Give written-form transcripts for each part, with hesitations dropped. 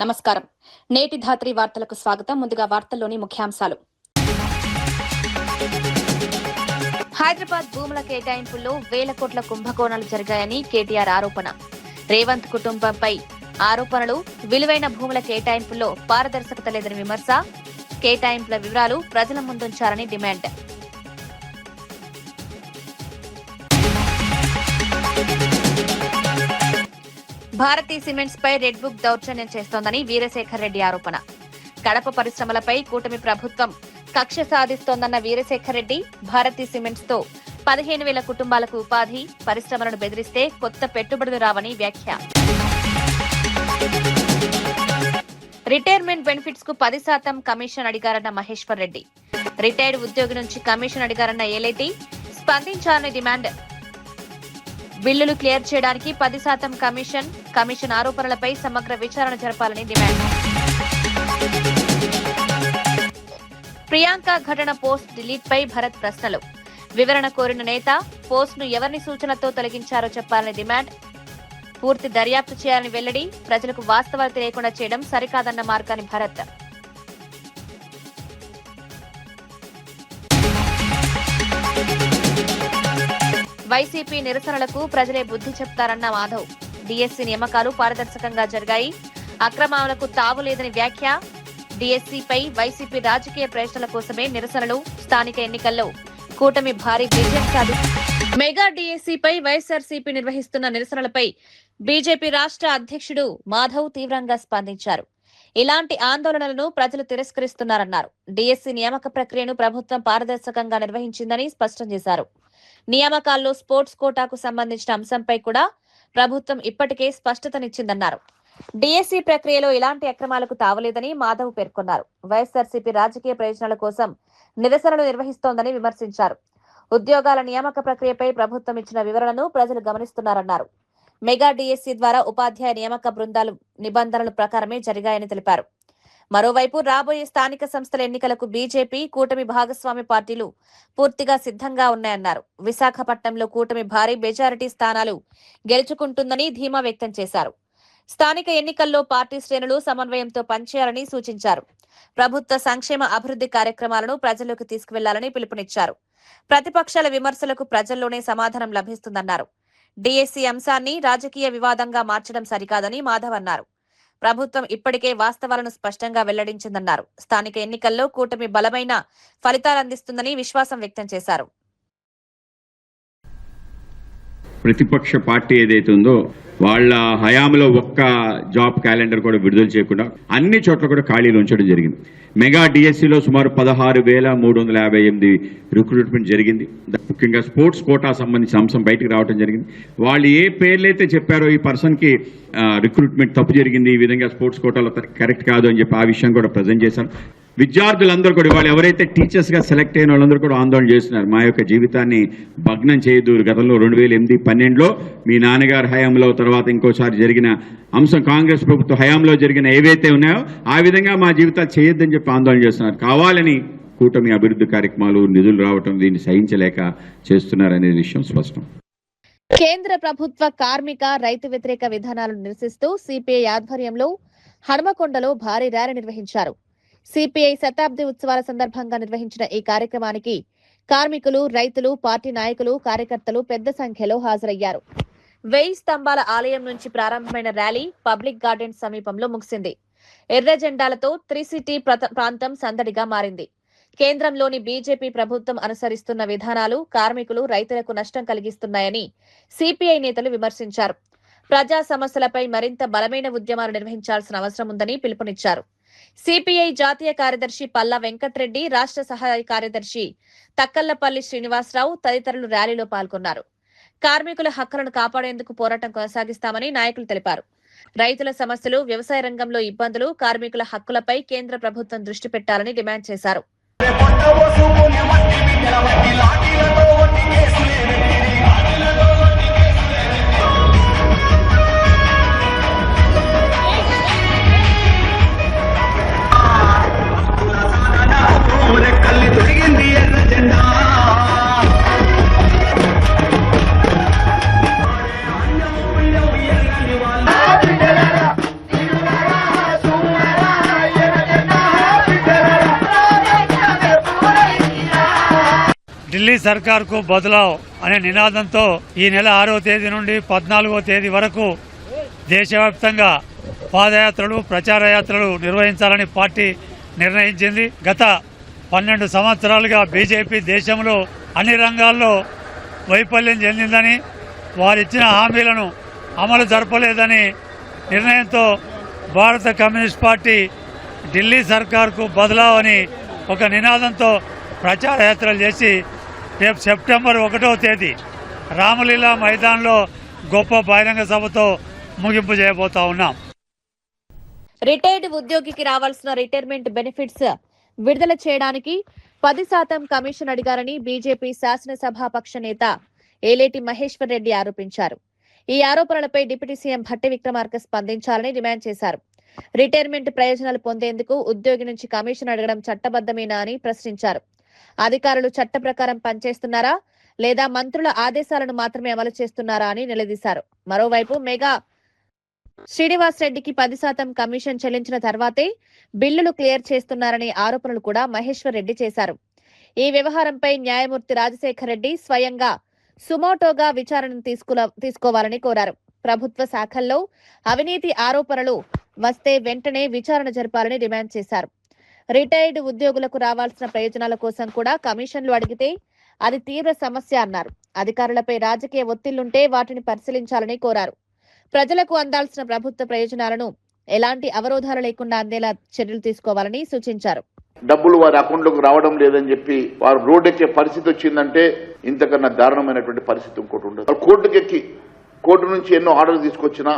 నమస్కారం. నేటి ధాత్రి వార్తలకు స్వాగతం. ముందుగా వార్తల్లోని ముఖ్యాంశాలు. హైదరాబాద్ భూముల కేటాయింపుల్లో వేల కోట్ల కుంభకోణాలు జరిగాయని కేటీఆర్ ఆరోపణ. రేవంత్ కుటుంబంపై ఆరోపణలు. విలువైన భూముల కేటాయింపుల్లో పారదర్శకత లేదని విమర్శ. కేటాయింపుల వివరాలు ప్రజల ముందుంచారని డిమాండ్. భారతీ సిమెంట్స్ పై రెడ్ బుక్ దౌర్జన్యం చేస్తోందని వీరశేఖర్ రెడ్డి ఆరోపణ. కడప పరిశ్రమలపై కూటమి ప్రభుత్వం కక్ష సాధిస్తోందన్న వీరశేఖర్ రెడ్డి, భారతీ సిమెంట్స్ తో 15,000 కుటుంబాలకు ఉపాధి, పరిశ్రమలను బెదిరిస్తే కొత్త పెట్టుబడులు రావని వ్యాఖ్య. రిటైర్మెంట్ బెనిఫిట్స్ కు 10% కమిషన్ అడిగారన్న మహేశ్వర్ రెడ్డి. రిటైర్డ్ ఉద్యోగి నుంచి కమిషన్ అడిగారన్న ఏలేటి, స్పందించాలని డిమాండ్. బిల్లులు క్లియర్ చేయడానికి 10% కమిషన్ ఆరోపణలపై సమగ్ర విచారణ జరపాలని డిమాండ్. ప్రియాంక ఘటన పోస్ట్ డిలీట్ పై భరత్ ప్రశ్నలు. వివరణ కోరిన నేత పోస్ట్ ను ఎవరిని సూచనతో తొలగించారో చెప్పాలని డిమాండ్. పూర్తి దర్యాప్తు చేయాలని వెల్లడి. ప్రజలకు వాస్తవాలు తెలియకుండా చేయడం సరికాదన్న మార్గాని భరత్. వైసీపీ నిరసనలకు ప్రజలే బుద్ధి చెప్తారన్న మాధవ్. డీఎస్సీ నియామకాలు పారదర్శకంగా జరిగాయి, అక్రమాలకు తావు లేదని వ్యాఖ్య. డీఎస్సీపై వైసీపీ రాజకీయ ప్రయోజనాల కోసమే నిరసనలు. స్థానిక ఎన్నికల్లో కూటమి భారీ విజయం సాధించింది. మెగా డీఎస్సీపై వైఎస్ఆర్సీపీ నిర్వహిస్తున్న నిరసనలపై బీజేపీ రాష్ట్ర అధ్యక్షుడు మాధవ్ తీవ్రంగా స్పందించారు. ఇలాంటి ఆందోళనలను ప్రజలు తిరస్కరిస్తున్నారన్నారు. డీఎస్సీ నియామక ప్రక్రియను ప్రభుత్వం పారదర్శకంగా నిర్వహించిందని స్పష్టం చేశారు. నియామకాల్లో స్పోర్ట్స్ కోటాకు సంబంధించిన అంశంపై కూడా ప్రభుత్వం ఇప్పటికే స్పష్టతనిచ్చిందన్నారు. డీఎస్సీ ప్రక్రియలో ఇలాంటి అక్రమాలకు తావలేదని మాధవ్ పేర్కొన్నారు. వైఎస్ఆర్సీపీ రాజకీయ ప్రయోజనాల కోసం నిరసనలు నిర్వహిస్తోందని విమర్శించారు. ఉద్యోగాల నియామక ప్రక్రియపై ప్రభుత్వం ఇచ్చిన వివరణను ప్రజలు గమనిస్తున్నారన్నారు. మెగా డీఎస్సీ ద్వారా ఉపాధ్యాయ నియామక బృందాలు నిబంధనల ప్రకారమే జరిగాయని తెలిపారు. మరోవైపు రాబోయే స్థానిక సంస్థల ఎన్నికలకు బీజేపీ, కూటమి భాగస్వామి పార్టీలు పూర్తిగా సిద్ధంగా ఉన్నాయన్నారు. విశాఖపట్నంలో కూటమి భారీ మెజారిటీ స్థానాలు గెలుచుకుంటుందని ధీమా వ్యక్తం చేశారు. స్థానిక ఎన్నికల్లో పార్టీ శ్రేణులు సమన్వయంతో పనిచేయాలని సూచించారు. ప్రభుత్వ సంక్షేమ అభివృద్ధి కార్యక్రమాలను ప్రజల్లోకి తీసుకువెళ్లాలని పిలుపునిచ్చారు. ప్రతిపక్షాల విమర్శలకు ప్రజల్లోనే సమాధానం లభిస్తుందన్నారు. డీఎస్సీ అంశాన్ని రాజకీయ వివాదంగా మార్చడం సరికాదని మాధవ్ అన్నారు. ప్రభుత్వం ఇప్పటికే వాస్తవాలను స్పష్టంగా వెల్లడించిందన్నారు. స్థానిక ఎన్నికల్లో కూటమి బలమైన ఫలితాలు అందిస్తుందని విశ్వాసం వ్యక్తం చేశారు. ప్రతిపక్ష పార్టీ ఏదైతే ఉందో వాళ్ళ హయాంలో ఒక్క జాబ్ క్యాలెండర్ కూడా విడుదల చేయకుండా అన్ని చోట్ల కూడా ఖాళీలు ఉంచడం జరిగింది. మెగా డిఎస్సీలో సుమారు 16,358 రిక్రూట్మెంట్ జరిగింది. ముఖ్యంగా స్పోర్ట్స్ కోటా సంబంధించిన అంశం బయటకు రావడం జరిగింది. వాళ్ళు ఏ పేర్లైతే చెప్పారో ఈ పర్సన్కి రిక్రూట్మెంట్ తప్పు జరిగింది, ఈ విధంగా స్పోర్ట్స్ కోటాలో కరెక్ట్ కాదు అని చెప్పి ఆ విషయం కూడా ప్రజెంట్ చేశారు. విద్యార్థులందరూ కూడా వాళ్ళు ఎవరైతే టీచర్స్గా సెలెక్ట్ అయిన వాళ్ళందరూ కూడా ఆందోళన చేస్తున్నారు. మా యొక్క జీవితాన్ని భగ్నం చేయదు. గతంలో 2008-12లో మీ నాన్నగారి హయాంలో తర్వాత ఇంకోసారి జరిగిన అంశం కాంగ్రెస్ ప్రభుత్వ హయాంలో జరిగిన ఏవైతే ఉన్నాయో ఆ విధంగా మా జీవితాలు చేయొద్దని చెప్పి ఆందోళన చేస్తున్నారు. కావాలని కూటమి అభివృద్ధి కార్యక్రమాలు నిధులు రావటం దీన్ని సహించలేక చేస్తున్నారనే విషయం స్పష్టం. కేంద్ర ప్రభుత్వ కార్మిక రైతు వ్యతిరేక విధానాలను నిరసిస్తూ సిపిఐ ఆధ్వర్యంలో హనుమకొండలో భారీ ర్యాలీ నిర్వహించారు. సిపిఐ శతాబ్ది ఉత్సవాల సందర్భంగా నిర్వహించిన ఈ కార్యక్రమానికి కార్మికులు, రైతులు, పార్టీ నాయకులు, కార్యకర్తలు పెద్ద సంఖ్యలో హాజరయ్యారు. 1000 స్తంభాల ఆలయం నుంచి ప్రారంభమైన ర్యాలీ పబ్లిక్ గార్డెన్ సమీపంలో ముగిసింది. ఎర్ర జెండాలతో త్రిసిటీ ప్రాంతం సందడిగా మారింది. కేంద్రంలోని బీజేపీ ప్రభుత్వం అనుసరిస్తున్న విధానాలు కార్మికులు, రైతులకు నష్టం కలిగిస్తున్నాయని సిపిఐ నేతలు విమర్శించారు. ప్రజా సమస్యలపై మరింత బలమైన ఉద్యమాలు నిర్వహించాల్సిన అవసరం ఉందని పిలుపునిచ్చారు. సిపిఐ జాతీయ కార్యదర్శి పల్లా వెంకట్రెడ్డి, రాష్ట్ర సహాయ కార్యదర్శి తక్కళ్లపల్లి శ్రీనివాసరావు తదితరులు ర్యాలీలో పాల్గొన్నారు. కార్మికుల హక్కులను కాపాడేందుకు పోరాటం కొనసాగిస్తామని నాయకులు తెలిపారు. రైతుల సమస్యలు, వ్యవసాయ రంగంలో ఇబ్బందులు, కార్మికుల హక్కులపై కేంద్ర ప్రభుత్వం దృష్టి పెట్టాలని డిమాండ్ చేశారు. ఢిల్లీ సర్కార్కు బదలావ్ అనే నినాదంతో ఈ నెల 6వ తేదీ నుండి 14వ తేదీ వరకు దేశవ్యాప్తంగా పాదయాత్రలు ప్రచార యాత్రలు నిర్వహించాలని పార్టీ నిర్ణయించింది. గత 12 సంవత్సరాలుగా బీజేపీ దేశంలో అన్ని రంగాల్లో వైఫల్యం చెందిందని, వారిచ్చిన హామీలను అమలు జరపలేదని నిర్ణయంతో భారత కమ్యూనిస్ట్ పార్టీ ఢిల్లీ సర్కార్కు బదలావ్ అని ఒక నినాదంతో ప్రచార యాత్రలు చేసి రేపు సెప్టెంబర్ 1వ తేదీ రామలీలా మైదాన్లో గొప్ప బహిరంగ సభతో ముగింపు చేయబోతా ఉన్నాం. రిటైర్డ్ ఉద్యోగికి రావాల్సిన రిటైర్మెంట్ బెనిఫిట్స్ విడుదల చేయడానికి 10% కమిషన్ అడిగారని బీజేపీ శాసనసభాపక్ష నేత ఏలేటి మహేశ్వర్ రెడ్డి ఆరోపించారు. ఈ ఆరోపణలపై డిప్యూటీ సీఎం భట్టి విక్రమార్క స్పందించాలని డిమాండ్ చేశారు. రిటైర్మెంట్ ప్రయోజనాలు పొందేందుకు ఉద్యోగి నుంచి కమిషన్ అడగడం చట్టబద్దమేనా అని ప్రశ్నించారు. అధికారులు చట్ట ప్రకారం పనిచేస్తున్నారా లేదా మంత్రుల ఆదేశాలను మాత్రమే అమలు చేస్తున్నారా అని నిలదీశారు. మరోవైపు మెగా శ్రీనివాస్ రెడ్డికి 10% కమిషన్ చెల్లించిన తర్వాతే బిల్లులు క్లియర్ చేస్తున్నారనే ఆరోపణలు కూడా మహేశ్వర్ రెడ్డి చేశారు. ఈ వ్యవహారంపై న్యాయమూర్తి రాజశేఖర్ రెడ్డి స్వయంగా సుమోటోగా విచారణను తీసుకోవాలని కోరారు. ప్రభుత్వ శాఖల్లో అవినీతి ఆరోపణలు వస్తే వెంటనే విచారణ జరపాలని డిమాండ్ చేశారు. రిటైర్డ్ ఉద్యోగులకు రావాల్సిన ప్రయోజనాల కోసం కూడా కమిషన్లు అడిగితే అది తీవ్ర సమస్య అన్నారు. అధికారులపై రాజకీయ ఒత్తిళ్లుంటే వాటిని పరిశీలించాలని కోరారు. ప్రజలకు అందాల్సిన ప్రభుత్వ ప్రయోజనాలను ఎలాంటి అవరోధాలు లేకుండా అందేలా చర్యలు తీసుకోవాలని సూచించారు. డబ్బులు వారి అకౌంట్లోకి రావడం లేదని చెప్పి వారు రోడ్డెక్కే పరిస్థితి వచ్చిందంటే ఇంతకన్నా దారుణమైనటువంటి పరిస్థితి ఇంకోటి ఉండదు. కోర్టుకెక్కి కోర్టు నుంచి ఎన్నో ఆర్డర్లు తీసుకొచ్చినా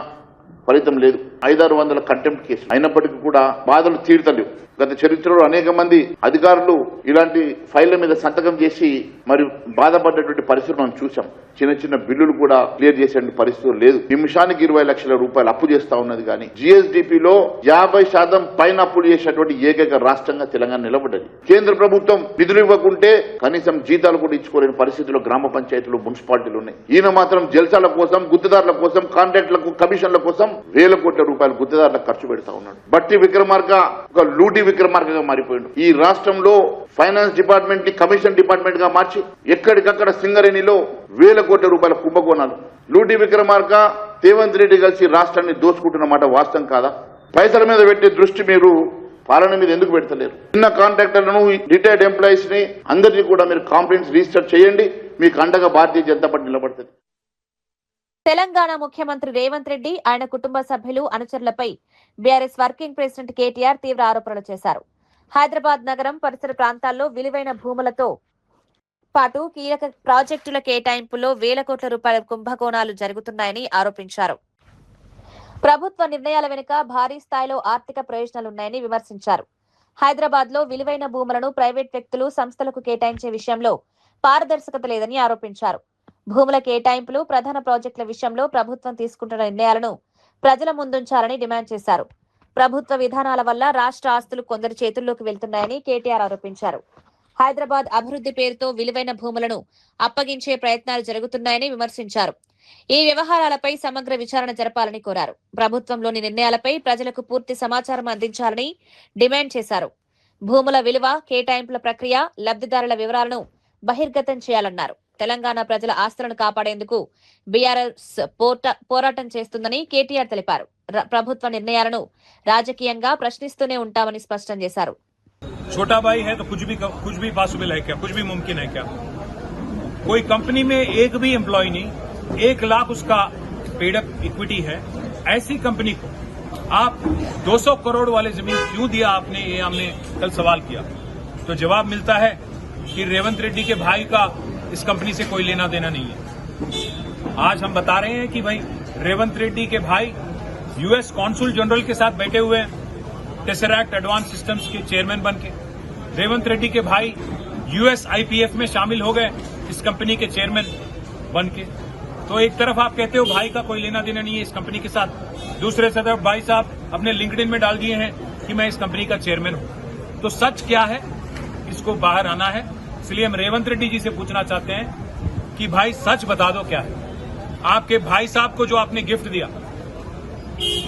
ఫలితం లేదు. 500-600 కంటెంప్ట్ కేసు అయినప్పటికీ కూడా బాధలు తీర్తలేవు. గత చరిత్రలో అనేక మంది అధికారులు ఇలాంటి ఫైళ్ల మీద సంతకం చేసి మరి బాధపడ్డటువంటి పరిస్థితులు మనం చూసాం. చిన్న చిన్న బిల్లులు కూడా క్లియర్ చేసే పరిస్థితులు లేదు. నిమిషానికి 20 లక్షల రూపాయలు అప్పు చేస్తా ఉన్నది. కానీ జీఎస్డీపీలో 50% పైన అప్పులు చేసినటువంటి ఏకైక రాష్ట్రంగా తెలంగాణ నిలబడ్డది. కేంద్ర ప్రభుత్వం నిధులు ఇవ్వకుంటే కనీసం జీతాలు కూడా ఇచ్చుకోలేని పరిస్థితుల్లో గ్రామ పంచాయతీలు మున్సిపాలిటీలు ఉన్నాయి. ఈయన మాత్రం జల్సాల కోసం, గుత్తదారుల కోసం, కాంట్రాక్టులకు, కమిషన్ల కోసం వేల కోట్ల రూపాయలు గుత్తదారులకు ఖర్చు పెడతా ఉన్నాడు. బట్టి విక్రమార్క ఒక లూటీ విక్రమార్కగా మారిపోయాడు. ఈ రాష్ట్రంలో ఫైనాన్స్ డిపార్ట్మెంట్ ని కమిషన్ డిపార్ట్మెంట్ గా మార్చి ఎక్కడికక్కడ సింగరేణిలో వేల కోట్ల రూపాయల కుంభకోణాలు. లూటీ విక్రమార్క, రేవంత్ రెడ్డి కలిసి రాష్ట్రాన్ని దోచుకుంటున్నమాట వాస్తవం కాదా? పైసల మీద పెట్టే దృష్టి మీరు పాలన మీద ఎందుకు పెడతలేరు? చిన్న కాంట్రాక్టర్లను, రిటైర్డ్ ఎంప్లాయీస్ ని అందరినీ కూడా మీరు కంప్లైంట్స్ రిజిస్టర్ చేయండి. మీకు అండగా భారతీయ జనతా పార్టీ నిలబడుతుంది. తెలంగాణ ముఖ్యమంత్రి రేవంత్ రెడ్డి, ఆయన కుటుంబ సభ్యులు, అనుచరులపై బీఆర్ఎస్ వర్కింగ్ ప్రెసిడెంట్ కేటీఆర్ తీవ్ర ఆరోపణలు చేశారు. హైదరాబాద్ నగరం పరిసర ప్రాంతాల్లో విలువైన భూములతో పాటు కీలక ప్రాజెక్టుల కేటాయింపులో వేల కోట్ల రూపాయల కుంభకోణాలు జరుగుతున్నాయని ఆరోపించారు. ప్రభుత్వ నిర్ణయాల వెనుక భారీ స్థాయిలో ఆర్థిక ప్రయోజనాలున్నాయని విమర్శించారు. హైదరాబాద్ లో విలువైన భూములను ప్రైవేట్ వ్యక్తులు, సంస్థలకు కేటాయించే విషయంలో పారదర్శకత లేదని ఆరోపించారు. భూముల కేటాయింపులు, ప్రధాన ప్రాజెక్టుల విషయంలో ప్రభుత్వం తీసుకుంటున్న నిర్ణయాలను ప్రజల ముందుంచాలని డిమాండ్ చేశారు. ప్రభుత్వ విధానాల వల్ల రాష్ట్ర ఆస్తులు కొందరి చేతుల్లోకి వెళ్తున్నాయని కేటీఆర్ ఆరోపించారు. హైదరాబాద్ అభివృద్ధి పేరుతో విలువైన భూములను అప్పగించే ప్రయత్నాలు జరుగుతున్నాయని విమర్శించారు. ఈ వ్యవహారాలపై సమగ్ర విచారణ జరపాలని కోరారు. ప్రభుత్వంలోని నిర్ణయాలపై ప్రజలకు పూర్తి సమాచారం అందించాలని డిమాండ్ చేశారు. భూముల విలువ, కేటాయింపుల ప్రక్రియ, లబ్ధిదారుల వివరాలను బహిర్గతం చేయాలన్నారు. తెలంగాణ ప్రజల ఆస్తులను కాపాడేందుకు బీఆర్ఎస్ పోరాటం చేస్తుందని కేటీఆర్ తెలిపారు. ప్రభుత్వ నిర్ణయాలను రాజకీయంగా ప్రశ్నిస్తూనే ఉంటామని స్పష్టం చేశారు. छोटा भाई है तो कुछ भी पॉसिबल है क्या? कुछ भी मुमकिन है क्या? कोई कंपनी में एक भी एम्प्लॉय नहीं, 1 लाख उसका पेडअप इक्विटी है. ऐसी कंपनी को आप 200 करोड़ वाले जमीन क्यों दिया आपने? ये हमने कल सवाल किया तो जवाब मिलता है कि रेवंत रेड्डी के भाई का इस कंपनी से कोई लेना देना नहीं है. आज हम बता रहे हैं कि भाई रेवंत रेड्डी के भाई यूएस कॉन्सुल जनरल के साथ बैठे हुए हैं, टेसरैक्ट एडवांस सिस्टम्स के चेयरमैन बन के. रेवंत रेड्डी के भाई यूएस आईपीएफ में शामिल हो गए इस कंपनी के चेयरमैन बन के. तो एक तरफ आप कहते हो भाई का कोई लेना देना नहीं है इस कंपनी के साथ, दूसरे तरफ भाई साहब अपने लिंक्डइन में डाल दिए हैं कि मैं इस कंपनी का चेयरमैन हूं. तो सच क्या है, इसको बाहर आना है. इसलिए हम रेवंत रेड्डी जी से पूछना चाहते हैं कि भाई सच बता दो क्या है. आपके भाई साहब को जो आपने गिफ्ट दिया,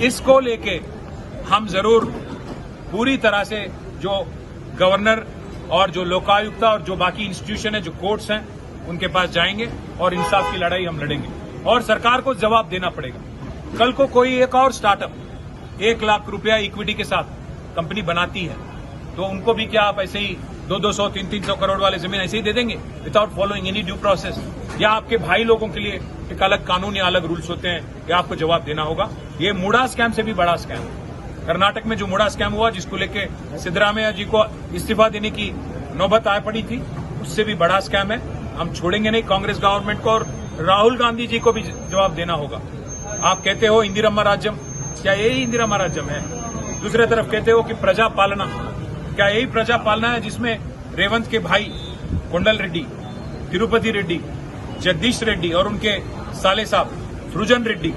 इसको लेके हम जरूर पूरी तरह से जो गवर्नर और जो लोकायुक्त और जो बाकी इंस्टीट्यूशन है, जो कोर्ट्स हैं, उनके पास जाएंगे और इंसाफ की लड़ाई हम लड़ेंगे और सरकार को जवाब देना पड़ेगा। कल को कोई एक और स्टार्टअप 1 लाख रुपया इक्विटी के साथ कंपनी बनाती है तो उनको भी क्या आप ऐसे ही 200, 300 करोड़ वाले जमीन ऐसे ही दे देंगे without following any due process? या आपके भाई लोगों के लिए एक अलग कानून या अलग रूल्स होते हैं, या आपको जवाब देना होगा? ये मुडा स्कैम से भी बड़ा स्कैम है। कर्नाटक में जो मुडा स्कैम हुआ, जिसको लेके सिद्धरामैया जी को इस्तीफा देने की नौबत आ पड़ी थी, उससे भी बड़ा स्कैम है। हम छोड़ेंगे नहीं कांग्रेस गवर्नमेंट को, और राहुल गांधी जी को भी जवाब देना होगा। आप कहते हो इंदिरम्मा राज्यम, क्या यही इंदिरम्मा राज्यम है? दूसरी तरफ कहते हो कि प्रजा पालना, क्या यही प्रजा पालना है जिसमें रेवंत के भाई कोंडल रेड्डी, तिरुपति रेड्डी, जगदीश रेड्डी और उनके साले साहब सृजन रेड्डी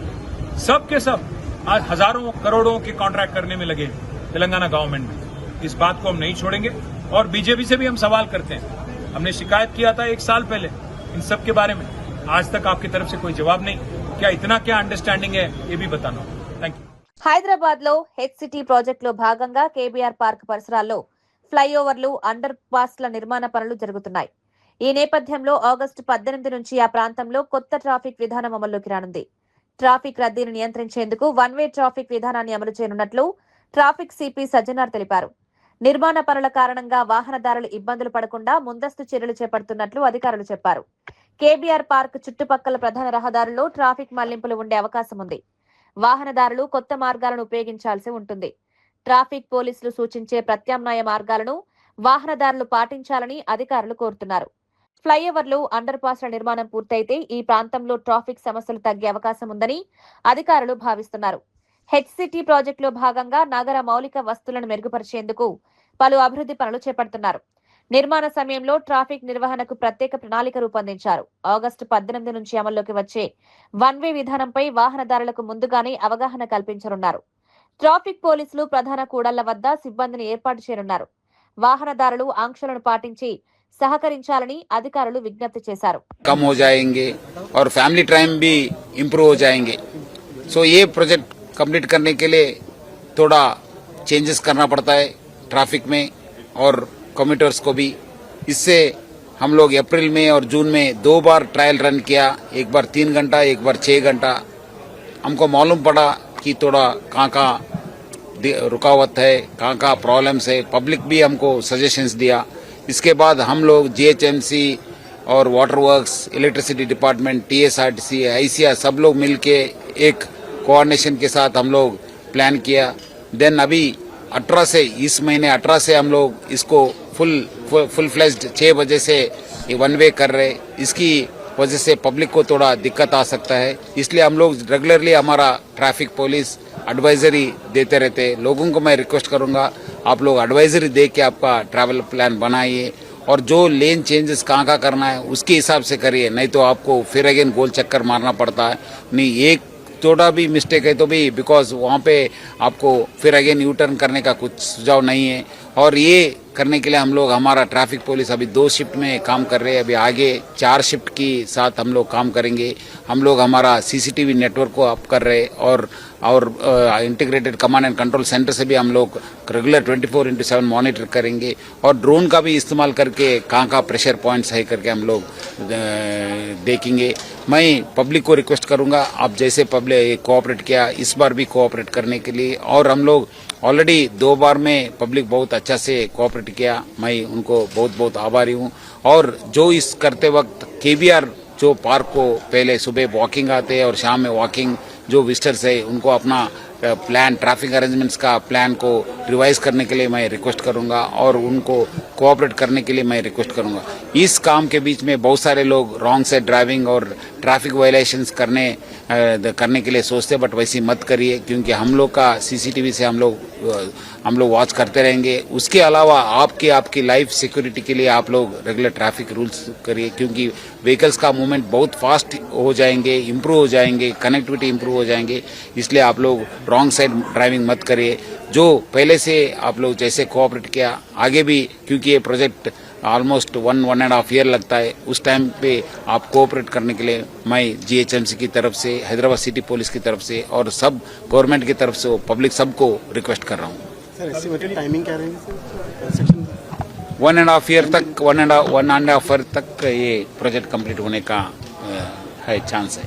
सब के सब आज हजारों करोड़ों के कॉन्ट्रैक्ट करने में लगे तेलंगाना गवर्नमेंट में? इस बात को हम नहीं छोड़ेंगे और बीजेपी से भी हम सवाल करते हैं। हमने शिकायत किया था 1 साल पहले इन सब के बारे में, आज तक आपकी तरफ से कोई जवाब नहीं। क्या इतना क्या अंडरस्टैंडिंग है, ये भी बताना। Thank you. హైదరాబాద్ లో హెచ్ సిటీ ప్రాజెక్టులో భాగంగా కేబీఆర్ పార్క్ పరిసరాల్లో ఫ్లైఓవర్లు, అండర్ పాస్ల నిర్మాణ పనులు జరుగుతున్నాయి. ఈ నేపథ్యంలో ఆగస్టు 18 నుంచి ఆ ప్రాంతంలో కొత్త ట్రాఫిక్ విధానం అమల్లోకి రానుంది. ట్రాఫిక్ రద్దీని నియంత్రించేందుకు వన్ వే ట్రాఫిక్ విధానాన్ని అమలు చేయనున్నట్లు ట్రాఫిక్ సిపి సజ్జనార్ తెలిపారు. నిర్మాణ పనుల కారణంగా వాహనదారులు ఇబ్బందులు పడకుండా ముందస్తు చర్యలు చేపడుతున్నట్లు అధికారులు చెప్పారు. కేబీఆర్ పార్క్ చుట్టుపక్కల ప్రధాన రహదారుల్లో ట్రాఫిక్ మళ్లింపులు ఉండే అవకాశం ఉంది. వాహనదారులు కొత్త మార్గాలను ఉపయోగించాల్సి ఉంటుంది. ట్రాఫిక్ పోలీసులు సూచించే ప్రత్యామ్నాయ మార్గాలను వాహనదారులు పాటించాలని అధికారులు కోరుతున్నారు. ఫ్లైఓవర్లు, అండర్ పాస్ల నిర్మాణం పూర్తయితే ఈ ప్రాంతంలో ట్రాఫిక్ సమస్యలు తగ్గే అవకాశం ఉందని అధికారులు భావిస్తున్నారు. హెచ్ సిటీ ప్రాజెక్టులో భాగంగా నగర మౌలిక వస్తువులను మెరుగుపరిచేందుకు పలు అభివృద్ధి పనులు చేపడుతున్నారు. నిర్మాణ సమయంలో ట్రాఫిక్ నిర్వహణకు ప్రత్యేక ప్రణాళిక రూపొందించారు. ఆగస్టు 18 నుంచి అమల్లోకి వచ్చే వన్ వే విధానంపై వాహనదారులకు ముందుగానే అవగాహన కల్పించనున్నారు. ట్రాఫిక్ పోలీసులు ప్రధాన కూడళ్ల వద్ద సిబ్బందిని ఏర్పాటు చేయనున్నారు. వాహనదారులు ఆంక్షలను పాటించి सहकरिंचाలని अधिकारुలు विज्ञप्ति చేశారు. कम हो जाएंगे और फैमिली टाइम भी इम्प्रूव हो जाएंगे. सो ये प्रोजेक्ट कंप्लीट करने के लिए थोड़ा चेंजेस करना पड़ता है ट्रैफिक में और कम्यूटर्स को भी. इससे हम लोग अप्रैल में और जून में 2 बार ट्रायल रन किया, एक बार 3 घंटा, एक बार 6 घंटा. हमको मालूम पड़ा कि थोड़ा कहाँ रुकावट है, कहाँ प्रॉब्लम्स है. पब्लिक भी हमको सजेशंस दिया. इसके बाद हम लोग जीएचएमसी और water works, electricity department, TSRTC, ICR सब लोग मिलके एक कोऑर्डिनेशन के साथ हम लोग प्लान किया. देन अभी 18 से इस महीने 18 से हम लोग इसको फुल फ्लेज्ड 6 बजे से वन वे कर रहे. इसकी वजह से पब्लिक को थोड़ा दिक्कत आ सकता है, इसलिए हम लोग रेगुलरली हमारा ट्रैफिक पुलिस एडवाइजरी देते रहते. लोगों को मैं रिक्वेस्ट करूंगा आप लोग एडवाइजरी दे के आपका ट्रैवल प्लान बनाइए और जो लेन चेंजेस कहाँ करना है उसके हिसाब से करिए, नहीं तो आपको फिर अगेन गोल चक्कर मारना पड़ता है. नहीं एक थोड़ा भी मिस्टेक है तो भी बिकॉज वहाँ पे आपको फिर अगेन यू टर्न करने का कुछ सुझाव नहीं है. और ये करने के लिए हम लोग हमारा ट्रैफिक पुलिस अभी 2 शिफ्ट में काम कर रहे हैं. अभी आगे 4 शिफ्ट की साथ हम लोग काम करेंगे. हम लोग हमारा सीसीटीवी नेटवर्क को अप कर रहे और integrated command and control centre से भी हम लोग रेगुलर 24/7 मॉनिटर करेंगे और ड्रोन का भी इस्तेमाल करके कहाँ प्रेशर पॉइंट्स है करके हम लोग देखेंगे. मैं पब्लिक को रिक्वेस्ट करूंगा आप जैसे पब्लिक कोऑपरेट किया इस बार भी कोऑपरेट करने के लिए. और हम लोग ऑलरेडी 2 बार में पब्लिक बहुत अच्छा से कोऑपरेट किया, मैं उनको बहुत बहुत आभारी हूँ. और जो इस करते वक्त केबीआर जो पार्क को पहले सुबह वॉकिंग आते हैं और शाम में वॉकिंग जो विजिटर्स है उनको अपना प्लान ट्रैफिक अरेंजमेंट्स का प्लान को रिवाइज करने के लिए मैं रिक्वेस्ट करूंगा और उनको कोऑपरेट करने के लिए मैं रिक्वेस्ट करूंगा. इस काम के बीच में बहुत सारे लोग रॉन्ग साइड ड्राइविंग और ट्रैफिक वायलेशंस करने के लिए सोचते, बट वैसी मत करिए क्योंकि हम लोग का सीसीटीवी से हम लोग वॉच करते रहेंगे. उसके अलावा आपकी लाइफ सिक्योरिटी के लिए आप लोग रेगुलर ट्रैफिक रूल्स करिए क्योंकि व्हीकल्स का मूवमेंट बहुत फास्ट हो जाएंगे, इम्प्रूव हो जाएंगे, कनेक्टिविटी इम्प्रूव हो जाएंगे. इसलिए आप लोग रॉन्ग साइड ड्राइविंग मत करिए. जो पहले से आप लोग जैसे कोऑपरेट किया आगे भी, क्योंकि ये प्रोजेक्ट ऑलमोस्ट 1.5 ईयर लगता है, उस टाइम पे आप कोऑपरेट करने के लिए मैं जीएचएमसी की तरफ से, हैदराबाद सिटी पुलिस की तरफ से और सब गवर्नमेंट की तरफ से पब्लिक सबको रिक्वेस्ट कर रहा हूँ. सर एस्टिमेटेड टाइमिंग क्या रहेगी सर? 1.5 ईयर तक 1.5 ईयर तक ये प्रोजेक्ट कंप्लीट होने का है चांस है।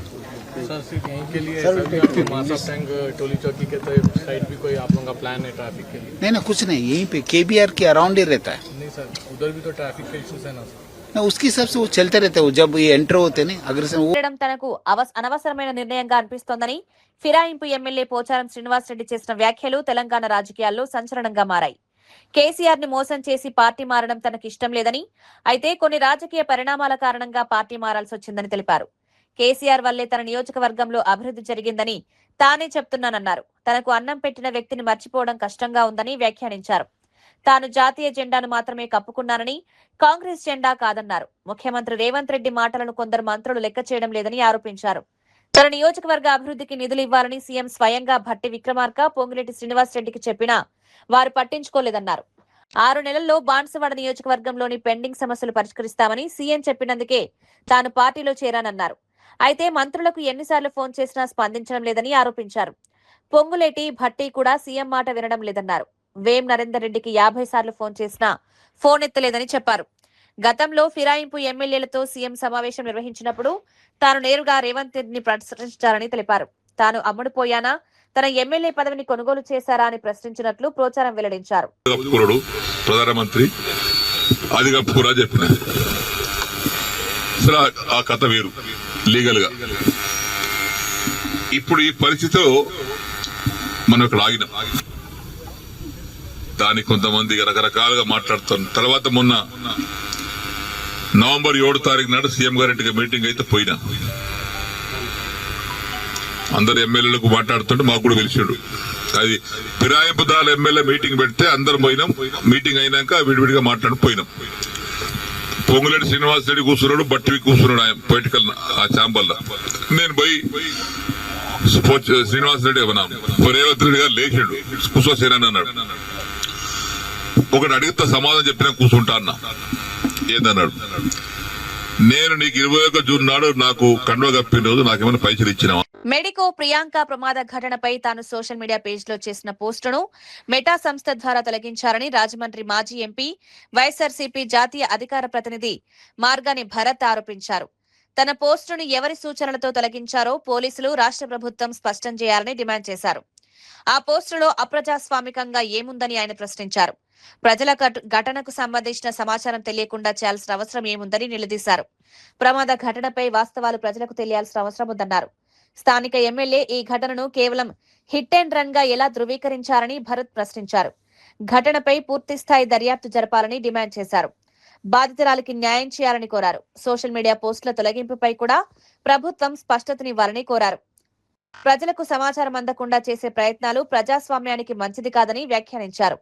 सर सिर्फ यहीं के लिए मासा टैंक टोली चौकी के तो साइड भी कोई आप लोगों का प्लान है ट्रैफिक के लिए? नहीं कुछ नहीं, यहीं पे KBR के अराउंड ही रहता है। नहीं सर, उधर भी तो ट्रैफिक के इश्यूज है ना सर? ना उसके हिसाब से वो चलते रहते हैं, जब ये एंटर होते हैं अग्रेसन वो చేయడం తనకు అనవసరమైన నిర్ణయంగా అనిపిస్తోందని ఫిరాయింపు ఎమ్మెల్యే పోచారం శ్రీనివాస్ రెడ్డి చేసిన వ్యాఖ్యలు తెలంగాణ రాజకీయాల్లో సంచలనంగా మారాయి. కేసీఆర్ ని మోసం చేసి పార్టీ మారడం తనకు ఇష్టం లేదని, అయితే కొన్ని రాజకీయ పరిణామాల కారణంగా పార్టీ మారాల్సి వచ్చిందని తెలిపారు. కేసీఆర్ వల్లే తన నియోజకవర్గంలో అభివృద్ధి జరిగిందని తానే చెప్తున్నానన్నారు. తనకు అన్నం పెట్టిన వ్యక్తిని మర్చిపోవడం కష్టంగా ఉందని వ్యాఖ్యానించారు. తాను జాతీయ జెండాను మాత్రమే కప్పుకున్నానని, కాంగ్రెస్ జెండా కాదన్నారు. ముఖ్యమంత్రి రేవంత్ రెడ్డి మాటలను కొందరు మంత్రులు లెక్క చేయడం లేదని ఆరోపించారు. తన నియోజకవర్గ అభివృద్ధికి నిధులు ఇవ్వాలని సీఎం స్వయంగా భట్టి విక్రమార్క, పొంగులేటి శ్రీనివాస్ రెడ్డికి చెప్పినా వారు పట్టించుకోలేదన్నారు. 6 నెలల్లో బాన్సువాడ నియోజకవర్గంలోని పెండింగ్ సమస్యలు పరిష్కరిస్తామని సీఎం చెప్పినందుకే తాను పార్టీలో చేరానన్నారు. అయితే మంత్రులకు ఎన్నిసార్లు ఫోన్ చేసినా స్పందించడం లేదని ఆరోపించారు. పొంగులేటి, భట్టి కూడా సీఎం మాట వినడం లేదన్నారు. వేం నరేందర్ రెడ్డికి 50 సార్లు ఫోన్ చేసినా ఫోన్ ఎత్తలేదని చెప్పారు. గతంలో ఫిరాయింపు ఎమ్మెల్యేలతో సీఎం సమావేశం నిర్వహించినప్పుడు తాను నేరుగా రేవంత్ రెడ్డిని ప్రశ్నించారని తెలిపారు. తాను అమ్ముడుపోయానా, తన ఎమ్మెల్యే పదవిని కొనుగోలు చేశారా అని ప్రశ్నించినట్లు పోచారం వెల్లడించారు. ప్రధానమంత్రి అది కప్పురా చెప్పిన ఆ కథ వేరు లీగల్ గా. ఇప్పుడు ఈ పరిస్థితిలో మనం ఇక్కడ ఆగినాం. దానికి కొంతమంది రకరకాలుగా మాట్లాడుతున్నారు. తర్వాత మొన్న నవంబర్ 7 తారీఖు నాడు సీఎం గారింటికి మీటింగ్ అయితే పోయినా, అందరు ఎమ్మెల్యేలకు మాట్లాడుతుంటే మాకు కూడా తెలిసాడు. అది ఫిరాయింపుదారుల ఎమ్మెల్యే మీటింగ్ పెడితే అందరం పోయినాం. మీటింగ్ అయినాక విడివిడిగా మాట్లాడిపోయినాం. పొంగులేటి శ్రీనివాస్ రెడ్డి కూర్చున్నాడు, బట్టివి కూర్చున్నాడు ఆయన పొలిటికల్ ఆ ఛాంబర్లో. నేను పోయి శ్రీనివాస్ రెడ్డి రేవంత్ రెడ్డి గారు లేచాడు, కూర్చోసేనని అన్నాడు. ఒకటి అడిగితే సమాధానం చెప్పినా కూర్చుంటా అన్నా. ఏందన్నాడు, నేను నీకు 21 జూన్ నాడు నాకు కండువ కప్పిన రోజు నాకేమైనా పైసలు ఇచ్చినావా? మెడికో ప్రియాంక ప్రమాద ఘటనపై తాను సోషల్ మీడియా పేజ్ లో చేసిన పోస్టును మెటా సంస్థ ద్వారా తొలగించారని రాజమండ్రి మాజీ ఎంపీ, వైఎస్ఆర్సీపీ జాతీయ అధికార ప్రతినిధి మార్గాని భరత్ ఆరోపించారు. తన పోస్టును ఎవరి సూచనలతో తొలగించారో పోలీసులు, రాష్ట్ర ప్రభుత్వం స్పష్టం చేయాలని డిమాండ్ చేశారు. ఆ పోస్టులో అప్రజాస్వామికంగా ఏముందని ఆయన ప్రశ్నించారు. ప్రజల ఘటనకు సంబంధించిన సమాచారం తెలియకుండా చేయాల్సిన అవసరం ఏముందని నిలదీశారు. ప్రమాద ఘటనపై వాస్తవాలు ప్రజలకు తెలియాల్సిన అవసరం ఉందన్నారు. స్థానిక ఎమ్మెల్యే ఈ ఘటనను కేవలం హిట్ అండ్ రన్ గా ఎలా ధృవీకరించారని భరత్ ప్రశ్నించారు. ఘటనపై పూర్తిస్థాయి దర్యాప్తు జరపాలని డిమాండ్ చేశారు. బాధితురాలికి న్యాయం చేయాలని కోరారు. సోషల్ మీడియా పోస్టుల తొలగింపుపై కూడా ప్రభుత్వం స్పష్టతనివ్వాలని కోరారు. ప్రజలకు సమాచారం అందకుండా చేసే ప్రయత్నాలు ప్రజాస్వామ్యానికి మంచిది కాదని వ్యాఖ్యానించారు.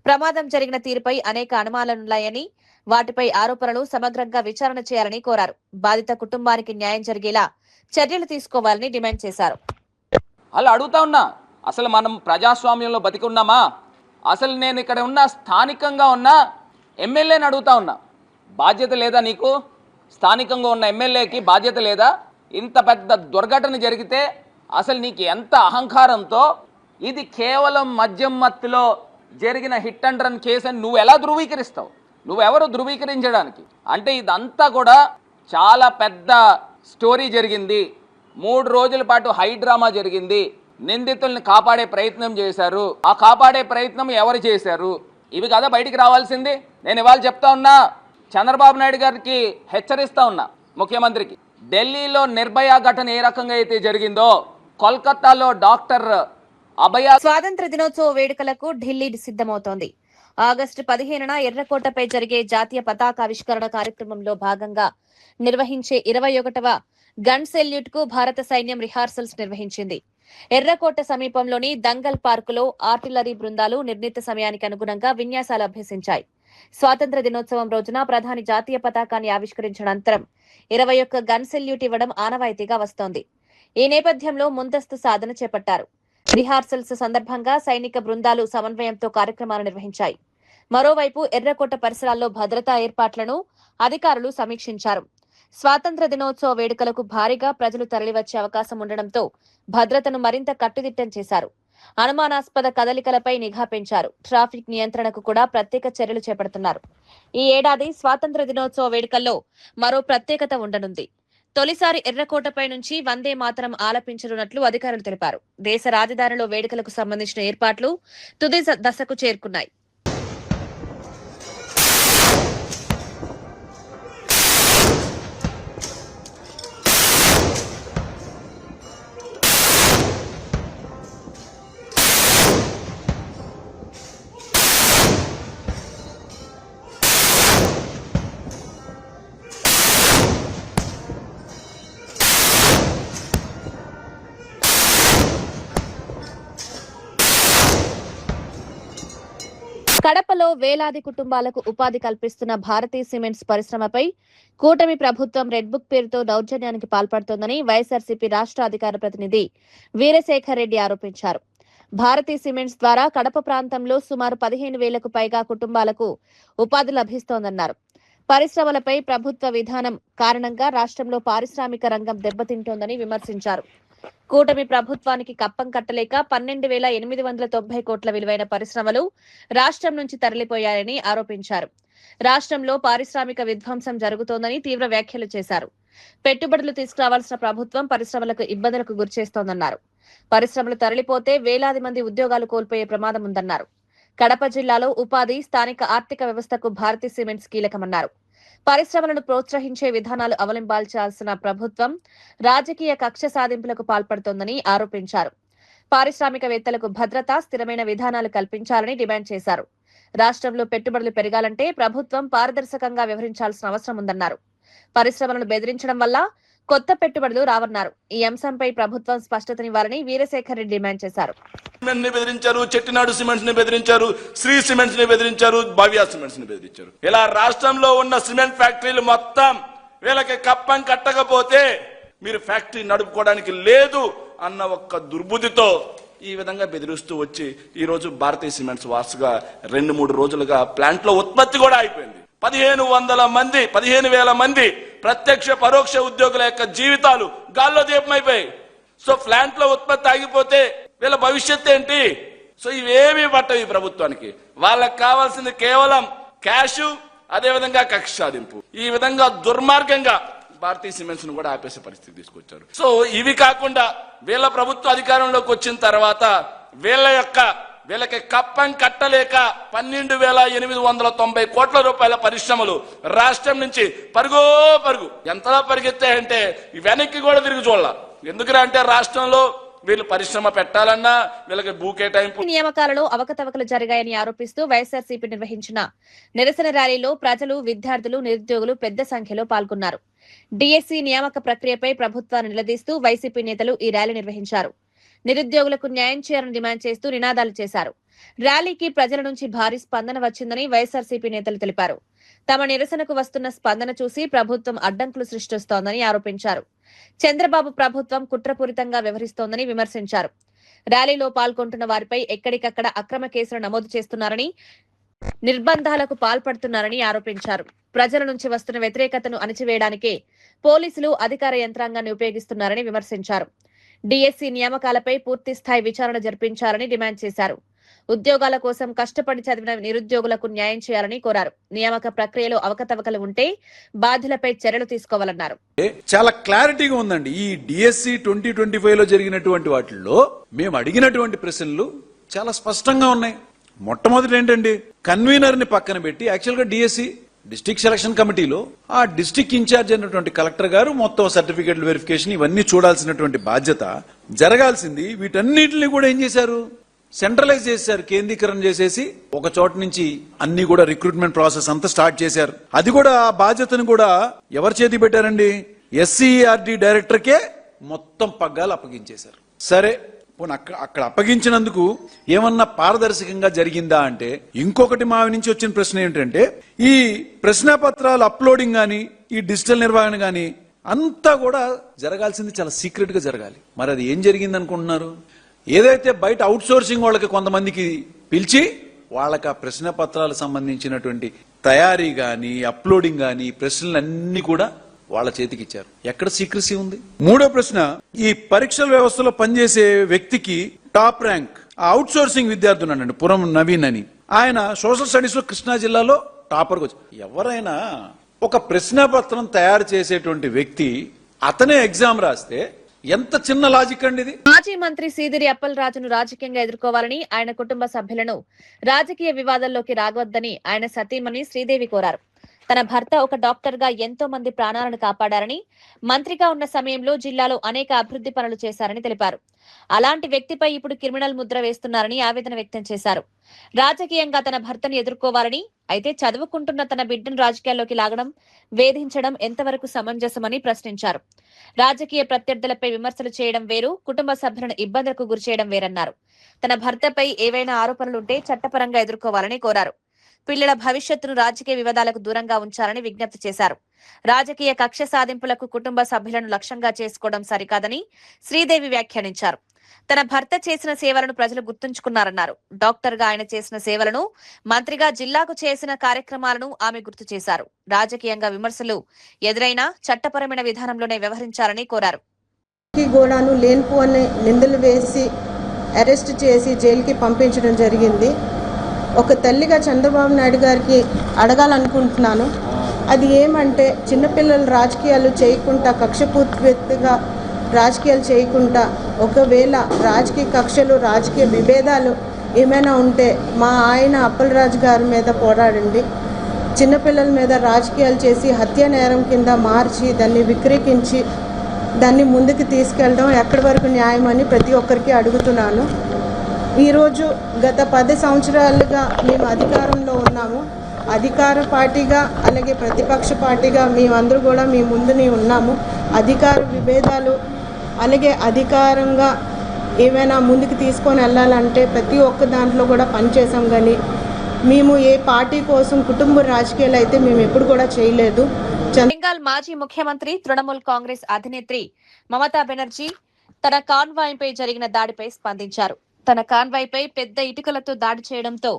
ప్రమాదం జరిగిన తీరుపై అనేక అనుమానాలున్నాయని, వాటిపై ఆరోపణలు సమగ్రంగా విచారణ చేయాలని కోరారు. బాధిత కుటుంబానికి న్యాయం జరిగేలా చర్యలు తీసుకోవాలని డిమాండ్ చేశారు. అలా అడుగుతా ఉన్నా, అసలు మనం ప్రజాస్వామ్యంలో బతికి ఉన్నామా? అసలు నేను ఇక్కడ ఉన్న స్థానికంగా ఉన్న ఎమ్మెల్యేని అడుగుతా ఉన్నా, బాధ్యత లేదా నీకు? స్థానికంగా ఉన్న ఎమ్మెల్యేకి బాధ్యత లేదా? ఇంత పెద్ద దుర్ఘటన జరిగితే అసలు నీకు ఎంత అహంకారంతో ఇది కేవలం మద్యం మత్తులో జరిగిన హిట్ అండ్ రన్ కేసు అని నువ్వు ఎలా ధృవీకరిస్తావు? నువ్వెవరు ధృవీకరించడానికి? అంటే ఇదంతా కూడా చాలా పెద్ద స్టోరీ జరిగింది. 3 రోజుల పాటు హై డ్రామా జరిగింది. నిందితుల్ని కాపాడే ప్రయత్నం చేశారు. ఆ కాపాడే ప్రయత్నం ఎవరు చేశారు? ఇవి కదా బయటికి రావాల్సింది. నేను ఇవాళ చెప్తా ఉన్నా, చంద్రబాబు నాయుడు గారికి హెచ్చరిస్తా ఉన్నా, ముఖ్యమంత్రికి, ఢిల్లీలో నిర్భయ ఘటన ఏ రకంగా అయితే జరిగిందో, కోల్కతాలో డాక్టర్ అభయ స్వాతంత్ర దినోత్సవ వేడుకలకు ఢిల్లీ సిద్ధమవుతోంది. ఆగస్టు 15న ఎర్రకోటపై జరిగే జాతీయ పతాకావిష్కరణ కార్యక్రమంలో భాగంగా నిర్వహించే 21వ గన్ సెల్యూట్ కు భారత సైన్యం రిహార్సల్స్ నిర్వహించింది. ఎర్రకోట సమీపంలోని దంగల్ పార్కులో ఆర్టిలరీ బృందాలు నిర్ణీత సమయానికి అనుగుణంగా విన్యాసాలు అభ్యసించాయి. స్వాతంత్ర దినోత్సవం రోజున ప్రధాని జాతీయ పతాకాన్ని ఆవిష్కరించిన అనంతరం 21 గన్ సెల్యూట్ ఇవ్వడం ఆనవాయితీగా వస్తోంది. ఈ నేపథ్యంలో ముందస్తు సాధన చేపట్టారు. రిహార్సల్స్ సందర్భంగా సైనిక బృందాలు సమన్వయంతో కార్యక్రమాలు నిర్వహించాయి. మరోవైపు ఎర్రకోట పరిసరాల్లో భద్రతా ఏర్పాట్లను అధికారులు సమీక్షించారు. స్వాతంత్ర దినోత్సవ వేడుకలకు భారీగా ప్రజలు తరలివచ్చే అవకాశం ఉండడంతో భద్రతను మరింత కట్టుదిట్టం చేశారు. అనుమానాస్పద కదలికలపై నిఘా పెంచారు. ట్రాఫిక్ నియంత్రణకు కూడా ప్రత్యేక చర్యలు చేపడుతున్నారు. ఈ ఏడాది స్వాతంత్ర దినోత్సవ వేడుకల్లో మరో ప్రత్యేకత ఉండనుంది. తొలిసారి ఎర్రకోటపై నుంచి వందే మాతరం ఆలపించనున్నట్లు అధికారులు తెలిపారు. దేశ రాజధానిలో వేడుకలకు సంబంధించిన ఏర్పాట్లు తుది దశకు చేరుకున్నాయి. కడపలో వేలాది కుటుంబాలకు ఉపాధి కల్పిస్తున్న భారతీ సిమెంట్స్ పరిశ్రమపై కూటమి ప్రభుత్వం రెడ్ బుక్ పేరుతో దౌర్జన్యానికి పాల్పడుతోందని వైఎస్ఆర్సీపీ రాష్ట్ర అధికార ప్రతినిధి వీరశేఖర్ రెడ్డి ఆరోపించారు. భారతీ సిమెంట్స్ ద్వారా కడప ప్రాంతంలో సుమారు 15,000కు పైగా కుటుంబాలకు ఉపాధి లభిస్తోందన్నారు. పరిశ్రమలపై ప్రభుత్వ విధానం కారణంగా రాష్ట్రంలో పారిశ్రామిక రంగం దెబ్బతింటోందని విమర్శించారు. కూటమి ప్రభుత్వానికి కప్పం కట్టలేక 12,890 కోట్ల విలువైన పరిశ్రమలు రాష్ట్రం నుంచి తరలిపోయాయని ఆరోపించారు. రాష్ట్రంలో పారిశ్రామిక విధ్వంసం జరుగుతోందని తీవ్ర వ్యాఖ్యలు చేశారు. పెట్టుబడులు తీసుకురావాల్సిన ప్రభుత్వం పరిశ్రమలకు ఇబ్బందులకు గురిచేస్తోందన్నారు. పరిశ్రమలు తరలిపోతే వేలాది మంది ఉద్యోగాలు కోల్పోయే ప్రమాదం ఉందన్నారు. కడప జిల్లాలో ఉపాధి, స్థానిక ఆర్థిక వ్యవస్థకు భారతీ సిమెంట్స్ కీలకమన్నారు. పరిశ్రమలను ప్రోత్సహించే విధానాలు అవలంబించాల్సిన ప్రభుత్వం రాజకీయ కక్ష సాధింపులకు పాల్పడుతోందని ఆరోపించారు. పారిశ్రామికవేత్తలకు భద్రత, స్థిరమైన విధానాలు కల్పించాలని డిమాండ్ చేశారు. రాష్ట్రంలో పెట్టుబడులు పెరగాలంటే ప్రభుత్వం పారదర్శకంగా వ్యవహరించాల్సిన అవసరం ఉందన్నారు. పరిశ్రమలను బెదిరించడం వల్ల కొత్త పెట్టుబడులు రావన్నారు. ఈ అంశంపై ప్రభుత్వం స్పష్టతనివ్వాలని వీరశేఖర్ రెడ్డి డిమాండ్ చేశారు. సిమెంట్ ని బెదిరించారు, చెట్టినాడు సిమెంట్స్ ని బెదిరించారు, శ్రీ సిమెంట్స్ ని బెదిరించారు, భవ్య సిమెంట్స్ ని బెదిరించారు. ఇలా రాష్ట్రంలో ఉన్న సిమెంట్ ఫ్యాక్టరీలు మొత్తం వీళ్ళకి కప్పం కట్టకపోతే మీరు ఫ్యాక్టరీ నడుపుకోవడానికి లేదు అన్న ఒక్క దుర్బుద్ధితో ఈ విధంగా బెదిరిస్తూ వచ్చి ఈ రోజు భారతీయ సిమెంట్స్ వార్సుగా 2-3 రోజులుగా ప్లాంట్ లో ఉత్పత్తి కూడా అయిపోయింది. 15,000 మంది ప్రత్యక్ష పరోక్ష ఉద్యోగుల యొక్క జీవితాలు గాల్లో దీపమైపోయాయి. సో ప్లాంట్ లో ఉత్పత్తి ఆగిపోతే వీళ్ళ భవిష్యత్తు ఏంటి? సో ఇవేమీ పట్టవు ఈ ప్రభుత్వానికి. వాళ్ళకి కావాల్సింది కేవలం క్యాష్, అదేవిధంగా కక్ష సాధింపు. ఈ విధంగా దుర్మార్గంగా భారతీయ సిమెంట్స్ ను కూడా ఆపేసే పరిస్థితి తీసుకొచ్చారు. సో ఇవి కాకుండా వీళ్ళ ప్రభుత్వ అధికారంలోకి వచ్చిన తర్వాత వీళ్ళకి కప్పం కట్టలేక 12,890 కోట్ల రూపాయల పరిశ్రమలు రాష్ట్రం నుంచి పరుగు ఎంతలా పరిగెత్తాయంటే వెనక్కి కూడా తిరిగి చూడాల. ఎందుకురా అంటే రాష్ట్రంలో వీళ్ళు పరిశ్రమ పెట్టాలన్నా వీళ్ళకి భూ కేటాయింపు. నియామకాలలో అవకతవకలు జరిగాయని ఆరోపిస్తూ వైఎస్ఆర్సీపీ నిర్వహించిన నిరసన ర్యాలీలో ప్రజలు, విద్యార్థులు, నిరుద్యోగులు పెద్ద సంఖ్యలో పాల్గొన్నారు. డిఎస్సి నియామక ప్రక్రియపై ప్రభుత్వాన్ని నిలదీస్తూ వైసీపీ నేతలు ఈ ర్యాలీ నిర్వహించారు. నిరుద్యోగులకు న్యాయం చేయాలని డిమాండ్ చేస్తూ నినాదాలు చేశారు. ర్యాలీకి ప్రజల నుంచి భారీ స్పందన వచ్చిందని వైఎస్ఆర్సీపీ నేతలు తెలిపారు. తమ నిరసనకు వస్తున్న స్పందన చూసి ప్రభుత్వం అడ్డంకులు సృష్టిస్తోందని ఆరోపించారు. చంద్రబాబు ప్రభుత్వం కుట్రపూరితంగా వ్యవహరిస్తోందని విమర్శించారు. ర్యాలీలో పాల్గొంటున్న వారిపై ఎక్కడికక్కడ అక్రమ కేసులు నమోదు చేస్తున్నారని, నిర్బంధాలకు పాల్పడుతున్నారని ఆరోపించారు. ప్రజల నుంచి వస్తున్న వ్యతిరేకతను అణిచివేయడానికే పోలీసులు అధికార యంత్రాంగాన్ని ఉపయోగిస్తున్నారని విమర్శించారు. డిఎస్సి నియామకాలపై పూర్తి స్థాయి విచారణ జరిపించాలని డిమాండ్ చేశారు. ఉద్యోగాల కోసం కష్టపడి చదివిన నిరుద్యోగులకు న్యాయం చేయాలని కోరారు. నియామక ప్రక్రియలో అవకతవకలు ఉంటే బాధ్యులపై చర్యలు తీసుకోవాలన్నారు. చాలా క్లారిటీగా ఉందండి. ఈ డిఎస్సి 2025 లో జరిగినటువంటి వాటిల్లో మేము అడిగినటువంటి ప్రశ్నలు చాలా స్పష్టంగా ఉన్నాయి. మొట్టమొదటి ఏంటండి, కన్వీనర్ ని పక్కన పెట్టి యాక్చువల్ గా డిఎస్సి డిస్ట్రిక్ట్ సెలక్షన్ కమిటీలో ఆ డిస్ట్రిక్ట్ ఇన్ఛార్జ్ అయినటువంటి కలెక్టర్ గారు మొత్తం సర్టిఫికేట్ వెరిఫికేషన్ ఇవన్నీ చూడాల్సినటువంటి బాధ్యత జరగాల్సింది. వీటన్నిటిని కూడా ఏం చేశారు, సెంట్రలైజ్ చేశారు, కేంద్రీకరణ చేసేసి ఒక చోట నుంచి అన్ని కూడా రిక్రూట్మెంట్ ప్రాసెస్ అంతా స్టార్ట్ చేశారు. అది కూడా ఆ బాధ్యతను కూడా ఎవరి చేతి పెట్టారండి, ఎస్సీఆర్డీ డైరెక్టర్కే మొత్తం పగ్గాలు అప్పగించేశారు. సరే, అక్కడ అప్పగించినందుకు ఏమన్నా పారదర్శకంగా జరిగిందా అంటే, ఇంకొకటి మా నుంచి వచ్చిన ప్రశ్న ఏంటంటే, ఈ ప్రశ్నపత్రాలు అప్లోడింగ్ గాని ఈ డిజిటల్ నిర్వహణ గాని అంతా కూడా జరగాల్సింది చాలా సీక్రెట్ గా జరగాలి. మరి అది ఏం జరిగింది అనుకుంటున్నారు? ఏదైతే బయట అవుట్ సోర్సింగ్ వాళ్ళకి కొంతమందికి పిలిచి వాళ్ళకి ఆ ప్రశ్న పత్రాలకు సంబంధించినటువంటి తయారీ గాని అప్లోడింగ్ గాని ప్రశ్నలన్నీ కూడా వాళ్ళ చేతికి ఇచ్చారు. ఎక్కడ సీక్రసీ ఉంది? మూడో ప్రశ్న, ఈ పరీక్షల వ్యవస్థలో పనిచేసే వ్యక్తికి టాప్ ర్యాంక్ అవుట్ సోర్సింగ్ విద్యార్థి ఉన్నాడండి, పురం నవీన్ అని. ఆయన సోషల్ స్టడీస్ లో కృష్ణా జిల్లాలో టాపర్గా వచ్చి, ఎవరైనా ఒక ప్రశ్నపత్రం తయారు చేసేటువంటి వ్యక్తి అతనే ఎగ్జామ్ రాస్తే ఎంత చిన్న లాజిక్ అండి ఇది. మాజీ మంత్రి సీదిరి అప్పలరాజును రాజకీయంగా ఎదుర్కోవాలని, ఆయన కుటుంబ సభ్యులను రాజకీయ వివాదాల్లోకి రాగొద్దని ఆయన సతీమణి శ్రీదేవి కోరారు. తన భర్త ఒక డాక్టర్ గా ఎంతో మంది ప్రాణాలను కాపాడారని, మంత్రిగా ఉన్న సమయంలో జిల్లాలో అనేక అభివృద్ధి పనులు చేశారని తెలిపారు. అలాంటి వ్యక్తిపై ఇప్పుడు క్రిమినల్ ముద్ర వేస్తున్నారని ఆవేదన వ్యక్తం చేశారు. రాజకీయంగా తన భర్తను ఎదుర్కోవాలని, అయితే చదువుకుంటున్న తన బిడ్డను రాజకీయాల్లోకి లాగడం, వేధించడం ఎంతవరకు సమంజసమని ప్రశ్నించారు. రాజకీయ ప్రత్యర్థులపై విమర్శలు చేయడం వేరు, కుటుంబ సభ్యులను ఇబ్బందులకు గురిచేయడం వేరన్నారు. తన భర్తపై ఏవైనా ఆరోపణలుంటే చట్టపరంగా ఎదుర్కోవాలని కోరారు. పిల్లల భవిష్యత్తును రాజకీయ వివాదాలకు దూరంగా ఉంచాలని విజ్ఞప్తి చేశారు. రాజకీయ కక్ష సాధింపులకు కుటుంబ సభ్యులను లక్ష్యంగా చేసుకోవడం సరికాదని శ్రీదేవి వ్యాఖ్యానించారు. తన భర్త చేసిన సేవలను ప్రజలు గుర్తుంచుకున్నారన్నారు. డాక్టర్ గా ఆయన చేసిన సేవలను, మంత్రిగా జిల్లాకు చేసిన కార్యక్రమాలను ఆమె గుర్తు చేశారు. రాజకీయంగా విమర్శలు ఎదురైనా చట్టపరమైన విధానంలోనే వ్యవహరించాలని కోరారు. గోడాను లేనిపో అనే నిందలు వేసి అరెస్ట్ చేసి జైలుకి పంపించడం జరిగింది. ఒక తల్లిగా చంద్రబాబు నాయుడు గారికి అడగాలనుకుంటున్నాను. అది ఏమంటే, చిన్నపిల్లలు రాజకీయాలు చేయకుండా, కక్షపూర్తిగా రాజకీయాలు చేయకుండా, ఒకవేళ రాజకీయ కక్షలు, రాజకీయ విభేదాలు ఏమైనా ఉంటే మా ఆయన అప్పలరాజు గారి మీద పోరాడండి. చిన్నపిల్లల మీద రాజకీయాలు చేసి హత్య నేరం కింద మార్చి దాన్ని విక్రయించి దాన్ని ముందుకు తీసుకెళ్ళడం ఎక్కడి వరకు న్యాయమని ప్రతి ఒక్కరికి అడుగుతున్నాను. ఈరోజు గత 10 సంవత్సరాలుగా మేము అధికారంలో ఉన్నాము. అధికార పార్టీగా అలాగే ప్రతిపక్ష పార్టీగా మేమందరూ కూడా మీ ముందునే ఉన్నాము. అధికార విభేదాలు అలాగే అధికారంగా ఏమైనా ముందుకు తీసుకొని వెళ్ళాలంటే ప్రతి ఒక్క దాంట్లో కూడా పనిచేసాం. కానీ మేము ఏ పార్టీ కోసం కుటుంబ రాజకీయాలు అయితే మేము ఎప్పుడు కూడా చేయలేదు. బెంగాల్ మాజీ ముఖ్యమంత్రి, తృణమూల్ కాంగ్రెస్ అధినేత్రి మమతా బెనర్జీ తన కాన్వాయ్పై జరిగిన దాడిపై స్పందించారు. తన కాన్వాయ్పై పెద్ద ఇటుకలతో దాడి చేయడంతో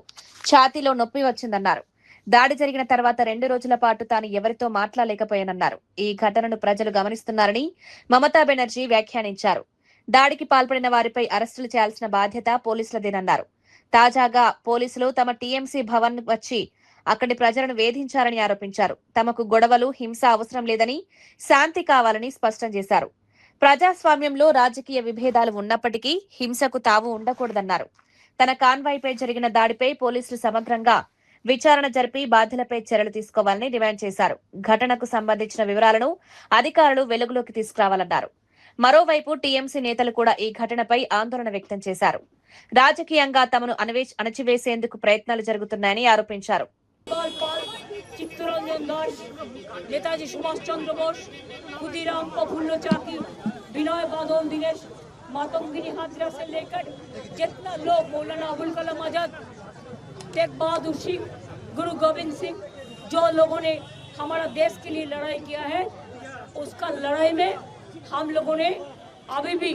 ఛాతీలో నొప్పి వచ్చిందన్నారు. దాడి జరిగిన తర్వాత 2 రోజుల పాటు తాను ఎవరితో మాట్లాడలేకపోయానన్నారు. ఈ ఘటనను ప్రజలు గమనిస్తున్నారని మమతా బెనర్జీ వ్యాఖ్యానించారు. దాడికి పాల్పడిన వారిపై అరెస్టులు చేయాల్సిన బాధ్యత పోలీసులదేనన్నారు. తాజాగా పోలీసులు తమ టీఎంసీ భవన్ వచ్చి అక్కడి ప్రజలను వేధించారని ఆరోపించారు. తమకు గొడవలు, హింస అవసరం లేదని, శాంతి కావాలని స్పష్టం చేశారు. ప్రజాస్వామ్యంలో రాజకీయ విభేదాలు ఉన్నప్పటికీ హింసకు తావు ఉండకూడదన్నారు. తన కాన్వాయ్పై జరిగిన దాడిపై పోలీసులు సమగ్రంగా విచారణ జరిపి బాధ్యులపై చర్యలు తీసుకోవాలని డిమాండ్ చేశారు. ఘటనకు సంబంధించిన వివరాలను అధికారులు వెలుగులోకి తీసుకురావాలన్నారు. మరోవైపు టీఎంసీ నేతలు కూడా ఈ ఘటనపై ఆందోళన వ్యక్తం చేశారు. రాజకీయంగా తమను అణచివేసేందుకు ప్రయత్నాలు జరుగుతున్నాయని ఆరోపించారు. चित्तरंजन दास, नेताजी सुभाष चंद्र बोस, खुदीराम प्रफुल्ल चाकी, विनय बादल दिनेश, मातंगिरी हाजरा से लेकर जितना लोग, मौलाना अबुल कलाम आजाद, तेग बहादुर सिंह, गुरु गोविंद सिंह, जो लोगों ने हमारा देश के लिए लड़ाई किया है, उसका लड़ाई में हम लोगों ने अभी भी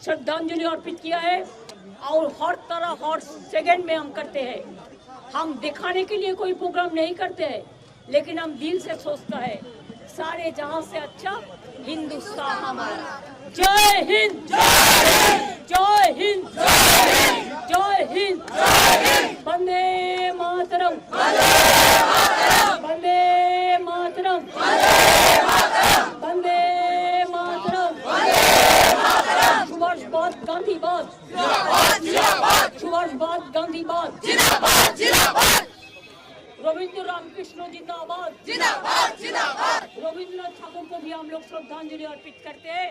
श्रद्धांजलि अर्पित किया है और हर तरह हर सेकंड में हम करते हैं. हम दिखाने के लिए कोई प्रोग्राम नहीं करते हैं, लेकिन हम दिल से सोचता है सारे जहां से अच्छा हिंदुस्तान हमारा. जय हिंद, जय हिंद, जय हिंद, वंदे मातरम, वंदे मातरम, वंदे मातरम, सुभाष बोस गांधी बोस, सुभाष बोस गांधी बोस, रविंद्र रामकृष्ण जिंदाबाद, जिंदाबाद, जिंदाबाद. रविंद्रनाथ ठाकुर को भी हम लोग श्रद्धांजलि अर्पित करते हैं,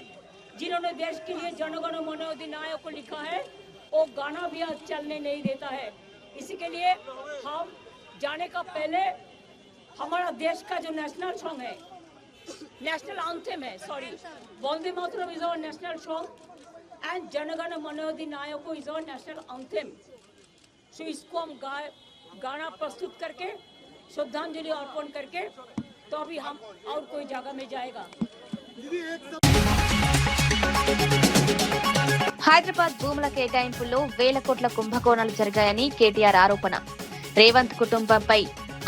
जिन्होंने देश के लिए जनगण मन अधिनायक को लिखा है. वो गाना भी आज चलने नहीं देता है. इसी के लिए हम जाने का पहले हमारा देश का जो नेशनल सॉन्ग है, नेशनल एंथम है, sorry, Vande Mataram is our national song and Jana Gana Mana Adhinayaka is our national anthem. So इसको हम गाना प्रस्तुत करके श्रद्धांजलि अर्पण करके तो अभी हम और कोई जगह में जाएगा. హైదరాబాద్ భూముల కేటాయింపుల్లో వేల కోట్ల కుంభకోణాలు జరిగాయని కేటీఆర్ ఆరోపణ. రేవంత్ కుటుంబంపై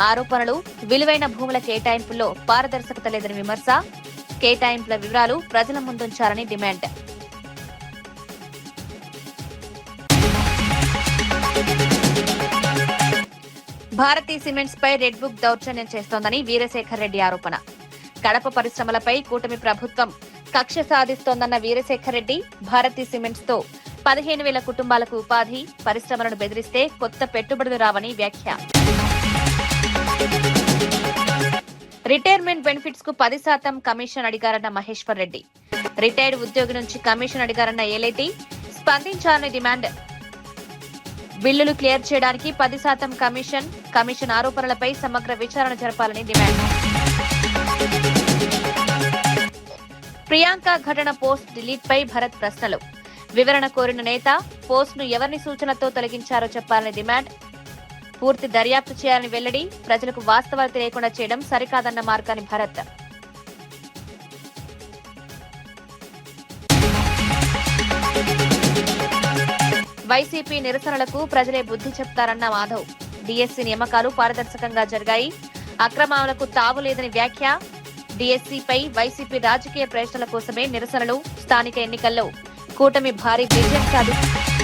ఆరోపణలు. విలువైన భూముల కేటాయింపుల్లో పారదర్శకత లేదని విమర్శ. కేటాయింపుల వివరాలు ప్రజల ముందుంచాలని డిమాండ్. భారతీ సిమెంట్స్ పై రెడ్ బుక్ దౌర్జన్యం చేస్తోందని వీరశేఖర్ రెడ్డి ఆరోపణ. కడప పరిశ్రమలపై కూటమి ప్రభుత్వం కక్ష సాధిస్తోందన్న వీరశేఖర్ రెడ్డి, భారతీ సిమెంట్స్ తో 15,000 కుటుంబాలకు ఉపాధి, పరిశ్రమలను బెదిరిస్తే కొత్త పెట్టుబడులు రావని వ్యాఖ్య. రిటైర్మెంట్ బెనిఫిట్స్ కు 10% కమిషన్ అడిగారన్న మహేశ్వర్ రెడ్డి. రిటైర్డ్ ఉద్యోగి నుంచి కమిషన్ అడిగారన్న ఏలేటి, స్పందించాలని డిమాండ్. బిల్లులు క్లియర్ చేయడానికి 10% కమిషన్ ఆరోపణలపై సమగ్ర విచారణ జరపాలని డిమాండ్. ప్రియాంక ఘటన పోస్ట్ డిలీట్ పై భరత్ ప్రశ్నలు. వివరణ కోరిన నేత పోస్ట్ ను ఎవరిని సూచనతో తొలగించారో చెప్పాలని డిమాండ్. పూర్తి దర్యాప్తు చేయాలని వెల్లడి. ప్రజలకు వాస్తవాలు తెలియకుండా చేయడం సరికాదన్న మార్గాని భరత్. వైసీపీ నిరసనలకు ప్రజలే బుద్ధి చెప్తారన్న మాధవ్. డీఎస్సీ నియామకాలు పారదర్శకంగా జరిగాయి, అక్రమాలకు తావు లేదని వ్యాఖ్య. డీఎస్సీపై వైసీపీ రాజకీయ ప్రయోజనాల కోసమే నిరసనలు. స్థానిక ఎన్నికల్లో కూటమి భారీ విజయం సాధించింది.